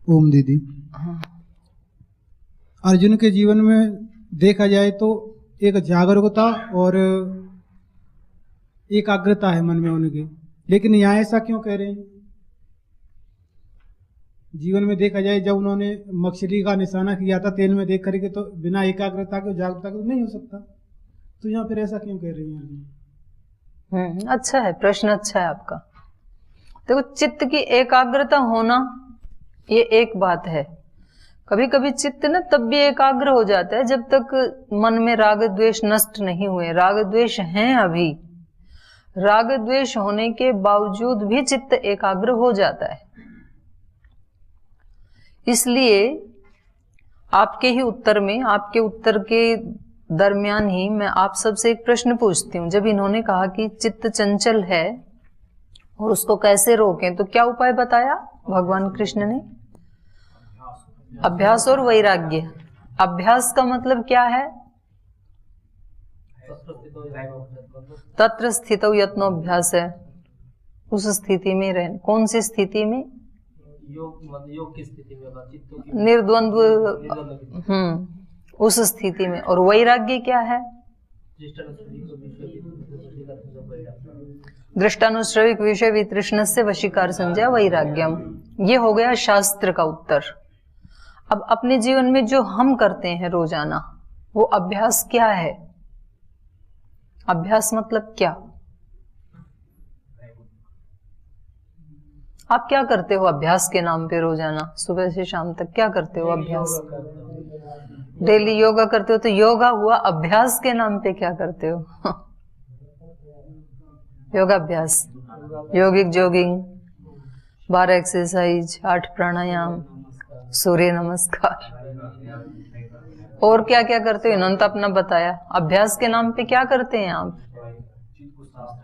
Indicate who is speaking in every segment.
Speaker 1: ओम दीदी।
Speaker 2: हाँ।
Speaker 1: अर्जुन के जीवन में देखा जाए तो एक जागरूकता और एकाग्रता है मन में उनके, लेकिन यहाँ ऐसा क्यों कह रहे हैं? जीवन में देखा जाए जब उन्होंने मछली का निशाना किया था तेल में देख करके, तो बिना एकाग्रता के जागरूकता के तो नहीं हो सकता, तो यहाँ फिर ऐसा क्यों कह रही हैं?
Speaker 2: अच्छा है, प्रश्न अच्छा है आपका। देखो, चित्त की एकाग्रता होना ये एक बात है। कभी कभी चित्त ना तब भी एकाग्र हो जाता है जब तक मन में राग द्वेष नष्ट नहीं हुए। राग द्वेष हैं अभी, राग द्वेष होने के बावजूद भी चित्त एकाग्र हो जाता है। इसलिए आपके ही उत्तर में, आपके उत्तर के दरमियान ही मैं आप सबसे एक प्रश्न पूछती हूँ। जब इन्होंने कहा कि चित्त चंचल है और उसको कैसे रोकें, तो क्या उपाय बताया भगवान कृष्ण ने? अभ्यास और वैराग्य। अभ्यास का मतलब क्या है? तत्र स्थितौ यत्नोऽभ्यास है, उस स्थिति में रहना। कौन सी स्थिति में?
Speaker 3: योग की स्थिति में,
Speaker 2: निर्द्वंद्व, उस स्थिति में। और वैराग्य क्या है? दृष्टानुश्रविक विषय वितृष्णस्य वशीकार संज्ञा वैराग्यम। ये हो गया शास्त्र का उत्तर। अब अपने जीवन में जो हम करते हैं रोजाना, वो अभ्यास क्या है? अभ्यास मतलब क्या? आप क्या करते हो अभ्यास के नाम पे रोजाना? सुबह से शाम तक क्या करते हो अभ्यास? डेली योगा करते हो, तो योगा हुआ। अभ्यास के नाम पे क्या करते हो? योगाभ्यास, योगिक जॉगिंग, 12 एक्सरसाइज, 8 प्राणायाम, सूर्य नमस्कार, और क्या क्या करते हो? इन्होंने तो अपना बताया। अभ्यास के नाम पे क्या करते हैं आप?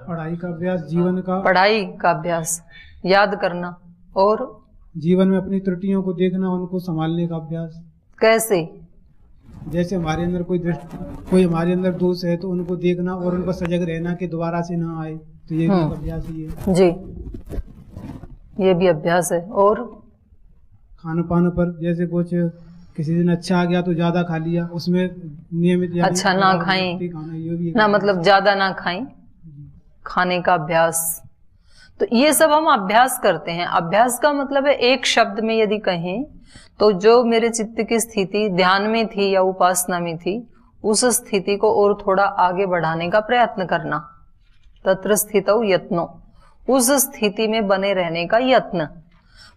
Speaker 1: पढ़ाई का अभ्यास, जीवन का,
Speaker 2: पढ़ाई का अभ्यास, याद करना, और
Speaker 1: जीवन में अपनी त्रुटियों को देखना, उनको संभालने का अभ्यास।
Speaker 2: कैसे?
Speaker 1: जैसे हमारे अंदर कोई हमारे अंदर दोष है तो उनको देखना और उनको सजग रहना कि दोबारा से ना आए, तो ये भी अभ्यास ही है
Speaker 2: जी, ये भी अभ्यास है। और
Speaker 1: खान पान पर, जैसे कुछ किसी दिन अच्छा आ गया तो ज्यादा खा लिया, उसमें नियमित
Speaker 2: अच्छा ना खाएं ना, मतलब ज्यादा ना खाएं, खाने का अभ्यास। तो ये सब हम अभ्यास करते हैं। अभ्यास का मतलब है, एक शब्द में यदि कहें तो जो मेरे चित्त की स्थिति ध्यान में थी या उपासना में थी, उस स्थिति को और थोड़ा आगे बढ़ाने का प्रयत्न करना। तत्र स्थितौ यत्नो, उस स्थिति में बने रहने का यत्न।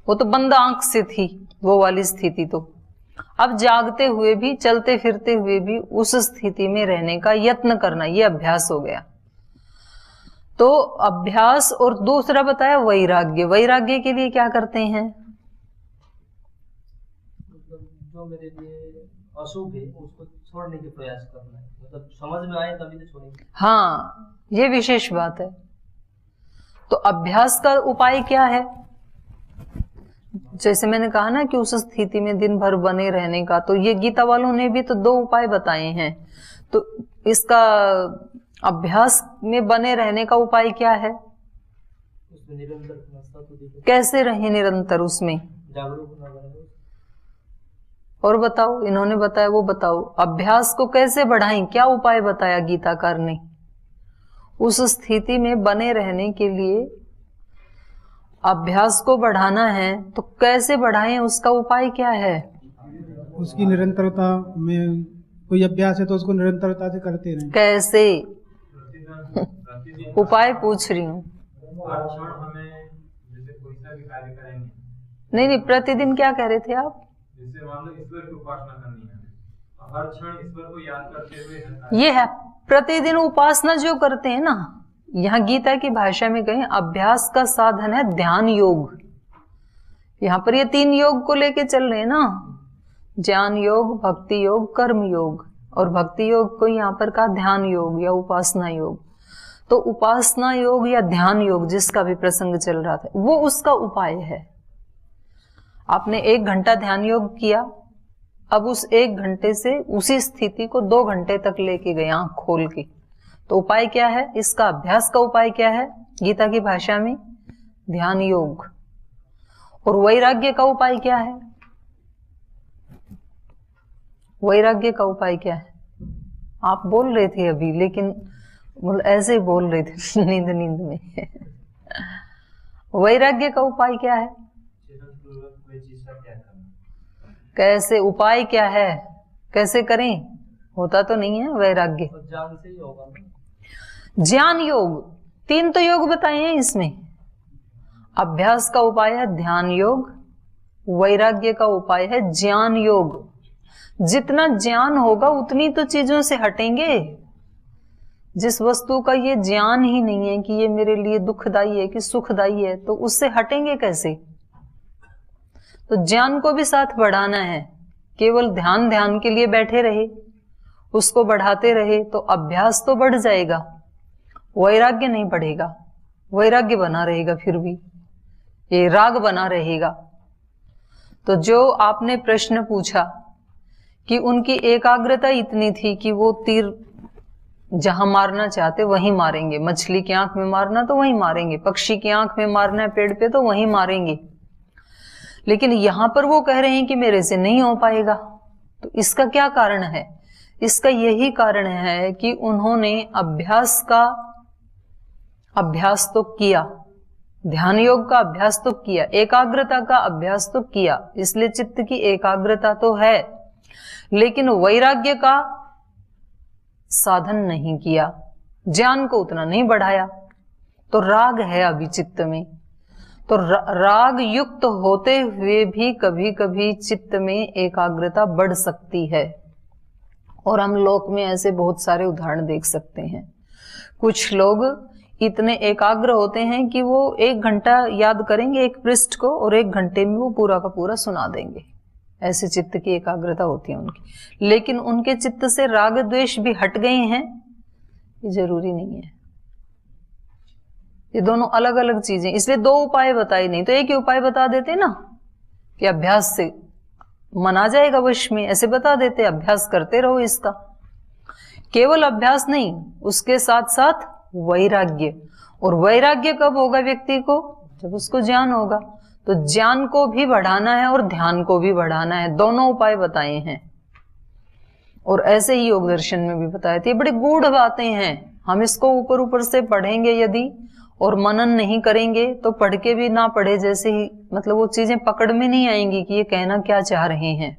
Speaker 2: वो तो बंद आंख से थी वो वाली स्थिति, तो अब जागते हुए भी, चलते फिरते हुए भी उस स्थिति में रहने का यत्न करना, ये अभ्यास हो गया। तो अभ्यास। और दूसरा बताया वैराग्य। वैराग्य के लिए क्या करते हैं?
Speaker 3: जो मेरे लिए अशुभ है उसको छोड़ने के प्रयास करना है, मतलब समझ में आए तभी तो छोड़ेंगे।
Speaker 2: हाँ, ये विशेष बात है। तो अभ्यास का उपाय क्या है? जैसे मैंने कहा ना कि उस स्थिति में दिन भर बने रहने का, तो ये गीता वालों ने भी तो 2 उपाय बताए हैं। तो इसका अभ्यास में बने रहने का उपाय क्या है?
Speaker 3: निरंतर
Speaker 2: कैसे रहे निरंतर उसमें?
Speaker 3: जागरूक होना पड़ेगा।
Speaker 2: और बताओ, इन्होंने बताया वो बताओ। अभ्यास को कैसे बढ़ाएं, क्या उपाय बताया गीताकार ने? उस स्थिति में बने रहने के लिए अभ्यास को बढ़ाना है, तो कैसे बढ़ाएं, उसका उपाय क्या है?
Speaker 1: उसकी निरंतरता में, कोई अभ्यास है तो उसको निरंतरता से करते रहें।
Speaker 2: कैसे? उपाय पूछ रही हूँ। नहीं, प्रतिदिन क्या कह रहे थे आप?
Speaker 4: जैसे मान लो ईश्वर की उपासना करनी है, हर क्षण ईश्वर को याद करते हुए,
Speaker 2: ये है प्रतिदिन उपासना जो करते हैं ना। यहाँ गीता की भाषा में कहें, अभ्यास का साधन है ध्यान योग। यहाँ पर ये 3 योग को लेके चल रहे हैं ना, ज्ञान योग, भक्ति योग, कर्म योग। और भक्ति योग को यहाँ पर कहा ध्यान योग या उपासना योग। तो उपासना योग या ध्यान योग, जिसका भी प्रसंग चल रहा था, वो उसका उपाय है। आपने 1 घंटा ध्यान योग किया, अब उस 1 घंटे से उसी स्थिति को 2 घंटे तक लेके गए आंख खोल के, तो उपाय क्या है? इसका अभ्यास का उपाय क्या है गीता की भाषा में? ध्यान योग। और वैराग्य का उपाय क्या है? वैराग्य का उपाय क्या है? आप बोल रहे थे अभी, लेकिन मतलब ऐसे ही बोल रहे थे नींद में। वैराग्य का उपाय क्या है?
Speaker 3: कोई चीज का त्याग करना।
Speaker 2: कैसे? उपाय क्या है? कैसे करें? होता तो नहीं है वैराग्य।
Speaker 3: तो ज्ञान से ही होगा ना।
Speaker 2: ज्ञान योग, 3 तो योग बताए हैं इसमें। अभ्यास का उपाय है ध्यान योग, वैराग्य का उपाय है ज्ञान योग। जितना ज्ञान होगा उतनी तो चीजों से हटेंगे। जिस वस्तु का ये ज्ञान ही नहीं है कि ये मेरे लिए दुखदाई है कि सुखदाई है, तो उससे हटेंगे कैसे? तो ज्ञान को भी साथ बढ़ाना है। केवल ध्यान के लिए बैठे रहे, उसको बढ़ाते रहे तो अभ्यास तो बढ़ जाएगा, वैराग्य नहीं बढ़ेगा। वैराग्य बना रहेगा, फिर भी ये राग बना रहेगा। तो जो आपने प्रश्न पूछा कि उनकी एकाग्रता इतनी थी कि वो तीर जहां मारना चाहते वहीं मारेंगे। मछली की आंख में मारना तो वहीं मारेंगे, पक्षी की आंख में मारना है पेड़ पे तो वहीं मारेंगे। लेकिन यहां पर वो कह रहे हैं कि मेरे से नहीं हो पाएगा। तो इसका क्या कारण है? इसका यही कारण है कि उन्होंने अभ्यास तो किया, ध्यान योग का अभ्यास तो किया, एकाग्रता का अभ्यास तो किया, इसलिए चित्त की एकाग्रता तो है, लेकिन वैराग्य का साधन नहीं किया, ज्ञान को उतना नहीं बढ़ाया। तो राग है अभी चित्त में। तो राग युक्त होते हुए भी कभी कभी चित्त में एकाग्रता बढ़ सकती है। और हम लोक में ऐसे बहुत सारे उदाहरण देख सकते हैं। कुछ लोग इतने एकाग्र होते हैं कि वो 1 घंटा याद करेंगे एक पृष्ठ को और 1 घंटे में वो पूरा का पूरा सुना देंगे। ऐसे चित्त की एकाग्रता होती है उनकी। लेकिन उनके चित्त से राग द्वेष भी हट गए हैं, ये जरूरी नहीं है। ये दोनों अलग अलग चीजें, इसलिए 2 उपाय बताए नहीं तो एक ही उपाय बता देते ना कि अभ्यास से मन आ जाएगा वश में, ऐसे बता देते अभ्यास करते रहो इसका। केवल अभ्यास नहीं, उसके साथ साथ वैराग्य। और वैराग्य कब होगा व्यक्ति को? जब उसको ज्ञान होगा। तो ज्ञान को भी बढ़ाना है और ध्यान को भी बढ़ाना है, दोनों उपाय बताए हैं। और ऐसे ही योग दर्शन में भी बताए थे। बड़ी गूढ़ बातें हैं, हम इसको ऊपर ऊपर से पढ़ेंगे यदि और मनन नहीं करेंगे तो पढ़ के भी ना पढ़े जैसे ही, मतलब वो चीजें पकड़ में नहीं आएंगी कि ये कहना क्या चाह रहे हैं।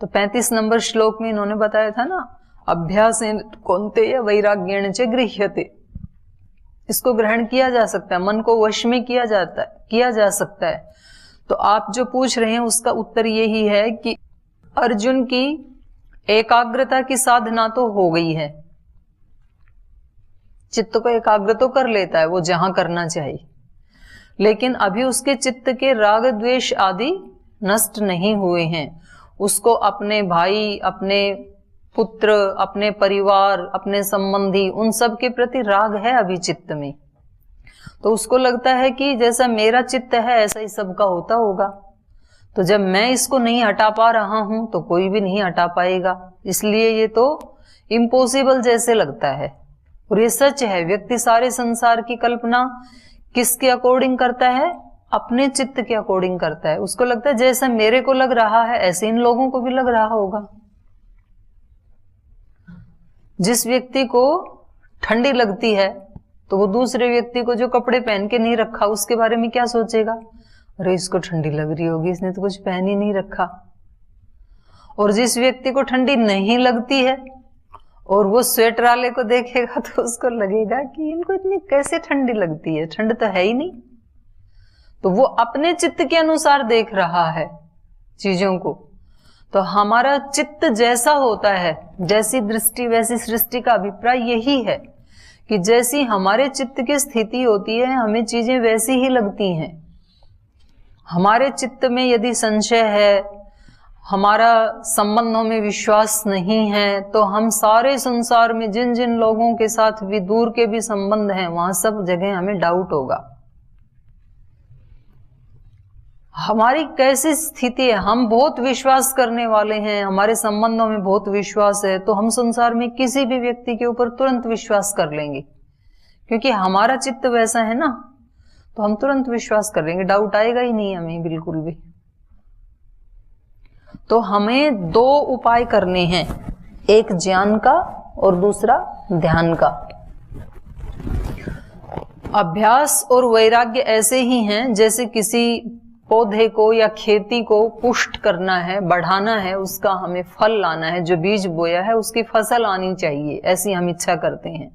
Speaker 2: तो 35 नंबर श्लोक में इन्होंने बताया था ना, अभ्यासेन कौन्तेय वैराग्येण च गृह्यते। इसको ग्रहण किया जा सकता है, मन को वश में किया जा सकता है। तो आप जो पूछ रहे हैं उसका उत्तर यही है कि अर्जुन की एकाग्रता की साधना तो हो गई है, चित्त को एकाग्र तो कर लेता है वो जहां करना चाहिए, लेकिन अभी उसके चित्त के राग द्वेष आदि नष्ट नहीं हुए हैं। उसको अपने भाई, अपने पुत्र, अपने परिवार, अपने संबंधी, उन सब के प्रति राग है अभी चित्त में। तो उसको लगता है कि जैसा मेरा चित्त है ऐसा ही सबका होता होगा। तो जब मैं इसको नहीं हटा पा रहा हूं तो कोई भी नहीं हटा पाएगा, इसलिए ये तो इम्पॉसिबल जैसे लगता है। और ये सच है, व्यक्ति सारे संसार की कल्पना किसके अकॉर्डिंग करता है? अपने चित्त के अकॉर्डिंग करता है। उसको लगता है जैसा मेरे को लग रहा है ऐसे इन लोगों को भी लग रहा होगा। जिस व्यक्ति को ठंडी लगती है तो वो दूसरे व्यक्ति को जो कपड़े पहन के नहीं रखा उसके बारे में क्या सोचेगा? अरे इसको ठंडी लग रही होगी, इसने तो कुछ पहन ही नहीं रखा। और जिस व्यक्ति को ठंडी नहीं लगती है और वो स्वेटर वाले को देखेगा तो उसको लगेगा कि इनको इतनी कैसे ठंडी लगती है, ठंड तो है ही नहीं। तो वो अपने चित्त के अनुसार देख रहा है चीजों को। तो हमारा चित्त जैसा होता है, जैसी दृष्टि वैसी सृष्टि का अभिप्राय यही है कि जैसी हमारे चित्त की स्थिति होती है हमें चीजें वैसी ही लगती हैं। हमारे चित्त में यदि संशय है, हमारा संबंधों में विश्वास नहीं है, तो हम सारे संसार में जिन जिन लोगों के साथ भी दूर के भी संबंध हैं वहां सब जगह हमें डाउट होगा। हमारी कैसी स्थिति है? हम बहुत विश्वास करने वाले हैं, हमारे संबंधों में बहुत विश्वास है, तो हम संसार में किसी भी व्यक्ति के ऊपर तुरंत विश्वास कर लेंगे, क्योंकि हमारा चित्त वैसा है ना। तो हम तुरंत विश्वास कर लेंगे, डाउट आएगा ही नहीं हमें बिल्कुल भी। तो हमें दो उपाय करने हैं, एक ज्ञान का और दूसरा ध्यान का। अभ्यास और वैराग्य ऐसे ही हैं जैसे किसी पौधे को या खेती को पुष्ट करना है, बढ़ाना है, उसका हमें फल लाना है, जो बीज बोया है उसकी फसल आनी चाहिए, ऐसी हम इच्छा करते हैं।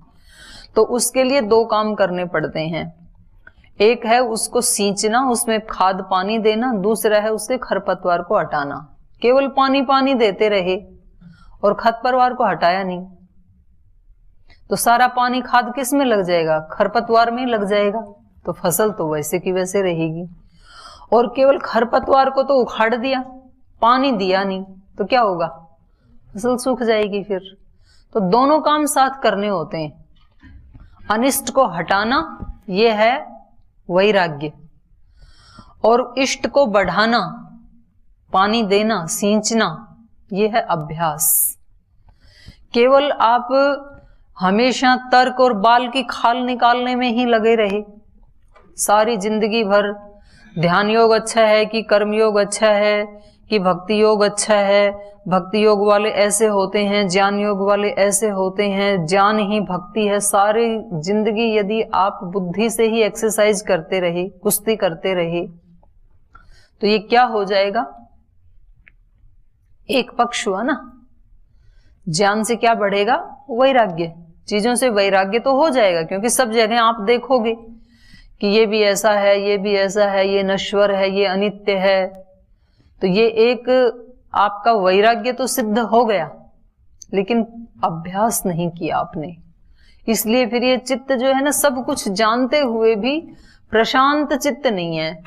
Speaker 2: तो उसके लिए दो काम करने पड़ते हैं, एक है उसको सींचना, उसमें खाद पानी देना, दूसरा है उसके खरपतवार को हटाना। केवल पानी पानी देते रहे और खरपतवार को हटाया नहीं तो सारा पानी खाद किस में लग जाएगा? खरपतवार में लग जाएगा, तो फसल तो वैसे की वैसे रहेगी। और केवल खरपतवार को तो उखाड़ दिया, पानी दिया नहीं, तो क्या होगा? फसल सूख जाएगी फिर। तो दोनों काम साथ करने होते हैं, अनिष्ट को हटाना ये है वैराग्य, और इष्ट को बढ़ाना, पानी देना, सींचना, ये है अभ्यास। केवल आप हमेशा तर्क और बाल की खाल निकालने में ही लगे रहे, सारी जिंदगी भर ध्यान योग अच्छा है कि कर्म योग अच्छा है कि भक्ति योग अच्छा है, भक्ति योग वाले ऐसे होते हैं, ज्ञान योग वाले ऐसे होते हैं, ज्ञान ही भक्ति है, सारी जिंदगी यदि आप बुद्धि से ही एक्सरसाइज करते रहे, कुश्ती करते रहे, तो ये क्या हो जाएगा? एक पक्ष हुआ ना। ज्ञान से क्या बढ़ेगा? वैराग्य। चीजों से वैराग्य तो हो जाएगा, क्योंकि सब जगह आप देखोगे कि ये भी ऐसा है, ये भी ऐसा है, ये नश्वर है, ये अनित्य है, तो ये एक आपका वैराग्य तो सिद्ध हो गया, लेकिन अभ्यास नहीं किया आपने। इसलिए फिर ये चित्त जो है ना, सब कुछ जानते हुए भी प्रशांत चित्त नहीं है,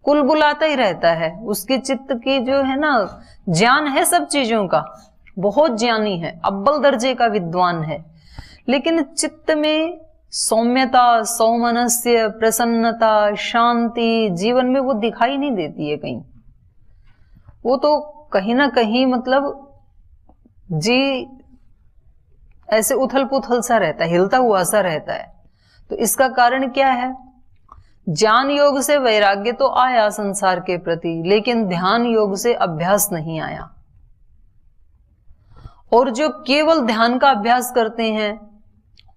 Speaker 2: कुलबुलाता ही रहता है। उसकी चित्त की जो है ना, ज्ञान है सब चीजों का, बहुत ज्ञानी है, अव्वल दर्जे का विद्वान है, लेकिन चित्त में सौम्यता, सौमनस्य, प्रसन्नता, शांति जीवन में वो दिखाई नहीं देती है कहीं। वो तो कहीं ना कहीं मतलब जी ऐसे उथल पुथल सा रहता है, हिलता हुआ सा रहता है। तो इसका कारण क्या है? ज्ञान योग से वैराग्य तो आया संसार के प्रति, लेकिन ध्यान योग से अभ्यास नहीं आया। और जो केवल ध्यान का अभ्यास करते हैं,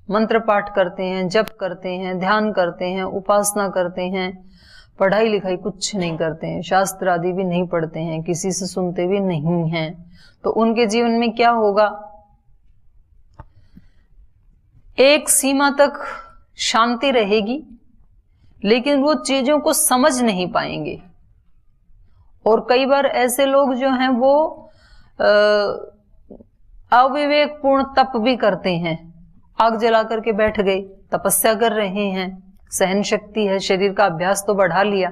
Speaker 2: मंत्र पाठ करते हैं, जप करते हैं, ध्यान करते हैं, उपासना करते हैं, पढ़ाई लिखाई कुछ नहीं करते हैं, शास्त्र आदि भी नहीं पढ़ते हैं, किसी से सुनते भी नहीं हैं, तो उनके जीवन में क्या होगा? एक सीमा तक शांति रहेगी, लेकिन वो चीजों को समझ नहीं पाएंगे। और कई बार ऐसे लोग जो हैं वो अविवेकपूर्ण तप भी करते हैं, आग जला करके बैठ गए, तपस्या कर रहे हैं, सहन शक्ति है, शरीर का अभ्यास तो बढ़ा लिया,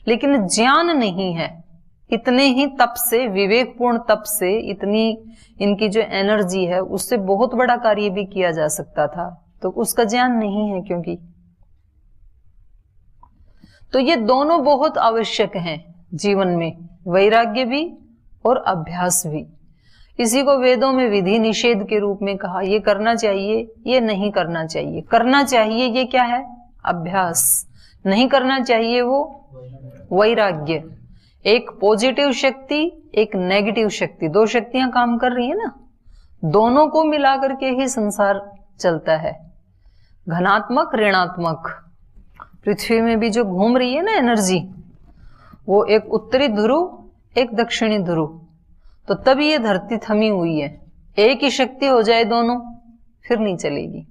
Speaker 2: लेकिन ज्ञान नहीं है। इतने ही तप से, विवेकपूर्ण तप से, इतनी इनकी जो एनर्जी है उससे बहुत बड़ा कार्य भी किया जा सकता था, तो उसका ज्ञान नहीं है। क्योंकि तो ये दोनों बहुत आवश्यक हैं जीवन में, वैराग्य भी और अभ्यास भी। इसी को वेदों में विधि निषेध के रूप में कहा, ये करना चाहिए, ये नहीं करना चाहिए। करना चाहिए ये क्या है? अभ्यास। नहीं करना चाहिए वो वैराग्य। एक पॉजिटिव शक्ति, एक नेगेटिव शक्ति, दो शक्तियां काम कर रही है ना, दोनों को मिलाकर के ही संसार चलता है, धनात्मक ऋणात्मक। पृथ्वी में भी जो घूम रही है ना एनर्जी, वो एक उत्तरी ध्रुव, एक दक्षिणी ध्रुव, तो तभी ये धरती थमी हुई है। एक ही शक्ति हो जाए दोनों, फिर नहीं चलेगी।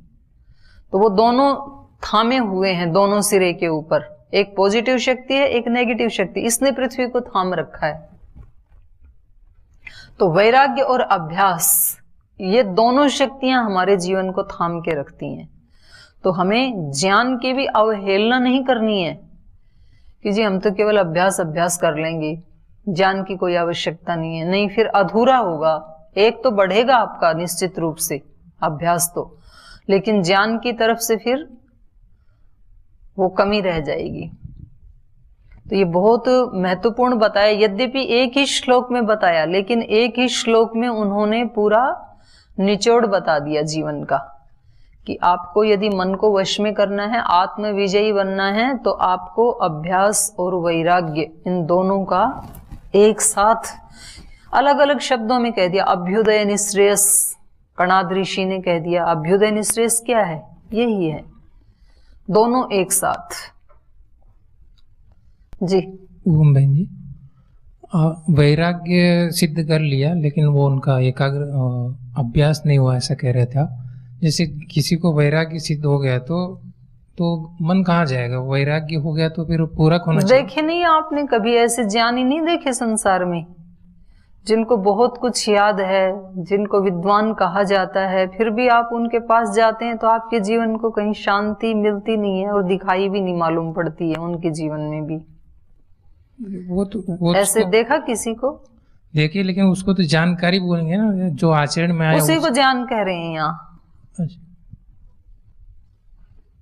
Speaker 2: तो वो दोनों थामे हुए हैं दोनों सिरे के ऊपर, एक पॉजिटिव शक्ति है, एक नेगेटिव शक्ति, इसने पृथ्वी को थाम रखा है। तो वैराग्य और अभ्यास, ये दोनों शक्तियां हमारे जीवन को थाम के रखती हैं। तो हमें ज्ञान की भी अवहेलना नहीं करनी है कि जी हम तो केवल अभ्यास अभ्यास कर लेंगे, ज्ञान की कोई आवश्यकता नहीं है। नहीं, फिर अधूरा होगा। एक तो बढ़ेगा आपका निश्चित रूप से अभ्यास तो, लेकिन ज्ञान की तरफ से फिर वो कमी रह जाएगी। तो ये बहुत महत्वपूर्ण बताया, यद्यपि एक ही श्लोक में बताया, लेकिन एक ही श्लोक में उन्होंने पूरा निचोड़ बता दिया जीवन का, कि आपको यदि मन को वश में करना है, आत्म विजयी बनना है, तो आपको अभ्यास और वैराग्य इन दोनों का एक साथ अलग अलग शब्दों में कह दिया। अभ्युदय निःश्रेयस, कणाद ऋषि ने कह दिया। अभ्युदय निःश्रेयस क्या है? यही है, दोनों एक साथ। जी
Speaker 5: ओम बहन जी, वैराग्य सिद्ध कर लिया लेकिन वो उनका एकाग्र अभ्यास नहीं हुआ, ऐसा कह रहे थे आप। जैसे किसी को वैराग्य सिद्ध हो गया तो मन कहाँ जाएगा? वैराग्य हो गया तो फिर पूरा होना चाहिए।
Speaker 2: देखे नहीं आपने कभी ऐसे ज्ञानी नहीं देखे संसार में, जिनको बहुत कुछ याद है, जिनको विद्वान कहा जाता है, फिर भी आप उनके पास जाते हैं तो आपके जीवन को कहीं शांति मिलती नहीं है और दिखाई भी नहीं मालूम पड़ती है उनके जीवन में भी।
Speaker 5: वो
Speaker 2: ऐसे देखा किसी को?
Speaker 5: देखिए, लेकिन उसको तो जानकारी बोलेंगे ना, जो आचरण में आया
Speaker 2: उसी को ज्ञान कह रहे हैं यहाँ।
Speaker 5: अच्छा।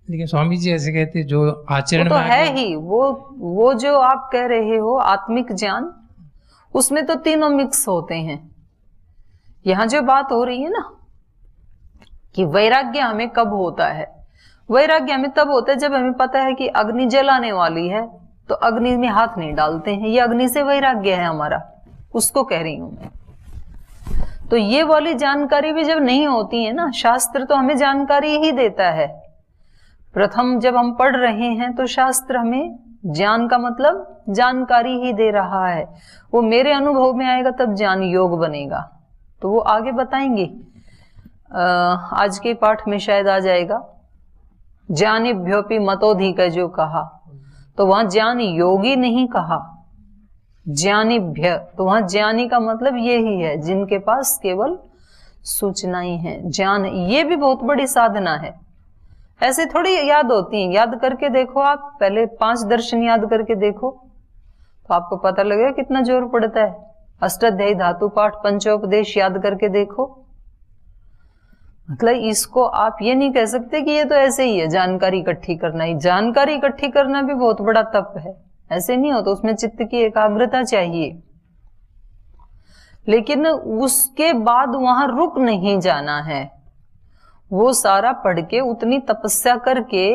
Speaker 5: लेकिन स्वामी जी ऐसे कहते जो आचरण
Speaker 2: तो
Speaker 5: में
Speaker 2: है ही वो जो आप कह रहे हो आत्मिक ज्ञान, उसमें तो तीनों मिक्स होते हैं। यहां जो बात हो रही है ना कि वैराग्य हमें कब होता है, वैराग्य हमें तब होता है जब हमें पता है कि अग्नि जलाने वाली है तो अग्नि में हाथ नहीं डालते हैं, ये अग्नि से वैराग्य है हमारा, उसको कह रही हूं मैं। तो ये वाली जानकारी भी जब नहीं होती है ना, शास्त्र तो हमें जानकारी ही देता है। प्रथम जब हम पढ़ रहे हैं तो शास्त्र हमें ज्ञान का मतलब जानकारी ही दे रहा है। वो मेरे अनुभव में आएगा तब ज्ञान योग बनेगा, तो वो आगे बताएंगे। आज के पाठ में शायद आ जाएगा, ज्ञानिभ्योपि मतोधिक जो कहा, तो वहां ज्ञान योगी नहीं कहा, ज्ञानिभ्य। तो वहां ज्ञानी का मतलब यही है जिनके पास केवल सूचनाएं हैं। ज्ञान ये भी बहुत बड़ी साधना है, ऐसे थोड़ी याद होती है। याद करके देखो आप, पहले 5 दर्शन याद करके देखो तो आपको पता लगेगा कितना जोर पड़ता है। अष्टाध्यायी धातु पाठ, पंचोपदेश याद करके देखो। मतलब इसको आप ये नहीं कह सकते कि ये तो ऐसे ही है जानकारी इकट्ठी करना ही। जानकारी इकट्ठी करना भी बहुत बड़ा तप है, ऐसे नहीं हो, तो उसमें चित्त की एकाग्रता चाहिए। लेकिन उसके बाद वहां रुक नहीं जाना है, वो सारा पढ़ के उतनी तपस्या करके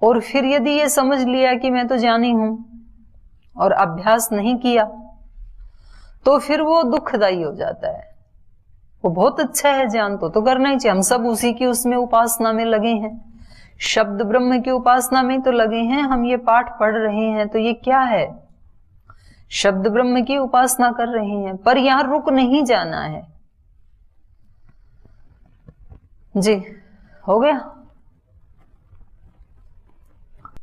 Speaker 2: और फिर यदि ये समझ लिया कि मैं तो ज्ञानी हूं और अभ्यास नहीं किया तो फिर वो दुखदाई हो जाता है। वो बहुत अच्छा है ज्ञान, तो करना ही चाहिए। हम सब उसी की उसमें उपासना में लगे हैं, शब्द ब्रह्म की उपासना में तो लगे हैं। हम ये पाठ पढ़ रहे हैं तो ये क्या है? शब्द ब्रह्म की उपासना कर रहे हैं, पर यहां रुक नहीं जाना है। जी हो गया।